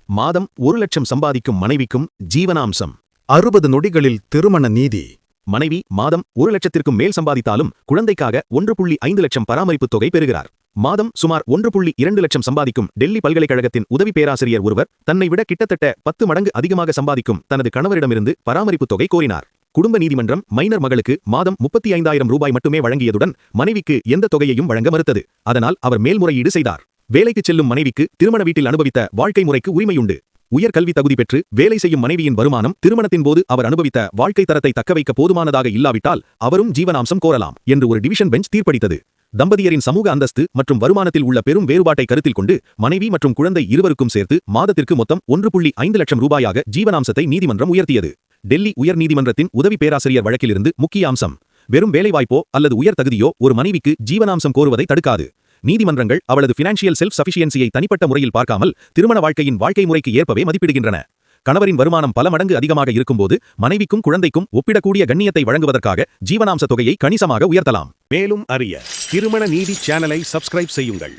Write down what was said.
மாதம் 1,00,000 சம்பாதிக்கும் மனைவிக்கும் ஜீவனாம்சம். 60 நொடிகளில் திருமண நீதி. மனைவி மாதம் 1,00,000க்கும் மேல் சம்பாதித்தாலும் குழந்தைக்காக 1.5 லட்சம் பராமரிப்புத் தொகை பெறுகிறார். மாதம் சுமார் 1.2 லட்சம் சம்பாதிக்கும் டெல்லி பல்கலைக்கழகத்தின் உதவி பேராசிரியர் ஒருவர் தன்னை விட கிட்டத்தட்ட 10 மடங்கு அதிகமாக சம்பாதிக்கும் தனது கணவரிடமிருந்து பராமரிப்புத் தொகை கோரினார். குடும்ப நீதிமன்றம் மைனர் மகளுக்கு மாதம் 35,000 ரூபாய் மட்டுமே வழங்கியதுடன் மனைவிக்கு எந்த தொகையையும் வழங்க மறுத்தது. அதனால் அவர் மேல்முறையீடு செய்தார். வேலைக்கு செல்லும் மனைவிக்கு திருமண வீட்டில் அனுபவித்த வாழ்க்கை முறைக்கு உரிமையுண்டு. உயர் கல்வி தகுதி பெற்று வேலை செய்யும் மனைவியின் வருமானம் திருமணத்தின் போது அவர் அனுபவித்த வாழ்க்கை தரத்தை தக்கவைக்க போதுமானதாக இல்லாவிட்டால் அவரும் ஜீவனாம்சம் கோரலாம் என்று ஒரு டிவிஷன் பெஞ்ச் தீர்ப்பளித்தது. தம்பதியரின் சமூக அந்தஸ்து மற்றும் வருமானத்தில் உள்ள பெரும் வேறுபாட்டை கருத்தில் கொண்டு மனைவி மற்றும் குழந்தை இருவருக்கும் சேர்த்து மாதத்திற்கு மொத்தம் 1.5 லட்சம் ரூபாயாக ஜீவனாம்சத்தை நீதிமன்றம் உயர்த்தியது. டெல்லி உயர் நீதிமன்றத்தின் உதவி பேராசிரியர் வழக்கிலிருந்து முக்கிய அம்சம்: வெறும் வேலைவாய்ப்போ அல்லது உயர் தகுதியோ ஒரு மனைவிக்கு ஜீவனாம்சம் கோருவதை தடுக்காது. நீதிமன்றங்கள் அவளது பினான்சியல் செல்ஃப் சஃபிஷியன்சியை தனிப்பட்ட முறையில் பார்க்காமல் திருமண வாழ்க்கையின் வாழ்க்கை முறைக்கு ஏற்பவே மதிப்பிடுகின்றன. கணவரின் வருமானம் பல மடங்கு அதிகமாக இருக்கும்போது மனைவிக்கும் குழந்தைக்கும் ஒப்பிடக்கூடிய கண்ணியத்தை வழங்குவதற்காக ஜீவனாம்ச தொகையை கணிசமாக உயர்த்தலாம். மேலும் அறிய திருமண நீதி சேனலை சப்ஸ்கிரைப் செய்யுங்கள்.